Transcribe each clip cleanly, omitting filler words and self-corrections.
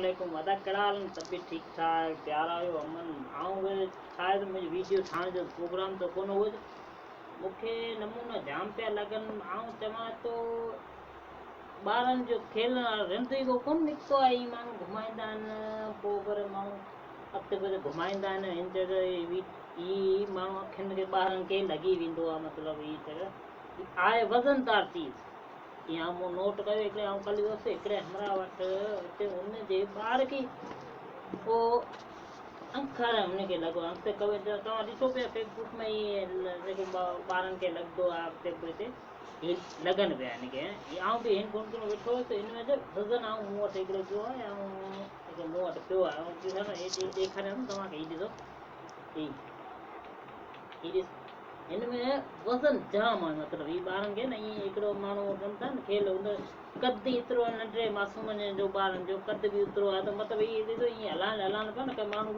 वालेकुम वदा कड़ाल तबी ठीक ठाक प्यार आयो अमन आऊं शायद मुझे वीडियो ठाण जो प्रोग्राम तो कोन हो मुखे नमूना जाम पे लगन आऊं चमा तो बारन जो खेल रंदी को कोन निकतो आई मानू घुमाइंदा न पो पर मानू अते पर घुमाइंदा न इन जगह ई मानू अखिन के बारन के लगी विंदो आ मतलब ई जगह आए वजनदार चीज यहाँ मो नोट कयो एकड़े आऊं कल वस एकड़े हमरा वट उते उन जे बार की वो अंखर उन के लगो अंक से कवे तो ॾिसो पे फेसबुक में ये जेको बारन के लगदो आ ते पुते ये लगन पे यानी के आऊं भी हिन कोन कोन वेठो तो इन में जो वजन आऊं मो ते एकड़ो जो है आऊं के मो वट पियो आ आऊं किसा न ए देखारे न तमा के ई ॾिसो ई इनमें वजन जाम है मतलब ये बारन के न ये एकड़ो मानो रमता न खेल उधर कद इतरो नंढे मासूम जो बारन जो कद भी उतरो है तो मतलब ये ॾिसो ये हलान पे न के मानो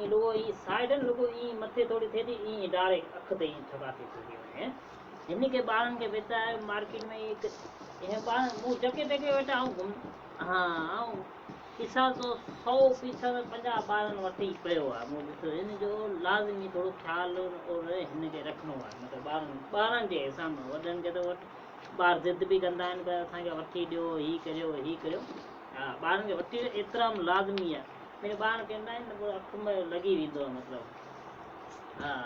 लोगो ये साइड न लोगो ये मथे थोड़ी थे ये डायरेक्ट अख ते ये छका थी सके है इन्हीं के बारन के बेटा मार्केट में एक ये बार मु जके जके बेटा आऊं हां पीछा तो 100 50 बारन वठी पयो आ मु ॾिसो इन जो लाज़मी थोड़ो ख्याल और हिन के रखनो है मतलब बारन जे हिसाब में वडन के तो बार जिद भी कंदा आहिनि त असांखे वठी ॾियो ही करियो हा ॿारनि खे वठी एतिराम लाज़मी आहे लेकिन ॿार कंदा आहिनि न पोइ अख में लॻी वेंदो आहे मतिलबु हा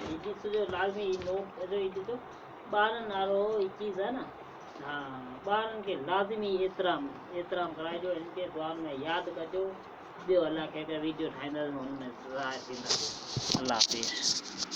ही ॾिसजो लाज़मी नोट कजो ही ॾिसो ॿारनि वारो ही चीज़ आहे न हा ॿारनि खे लाज़मी एतिराम कराइजो हिन खे दुआ में यादि कजो ॿियो अलाह कंहिंखे वीडियो ठाहींदासीं हुन में राय थींदासीं अलाह हाफ़िज़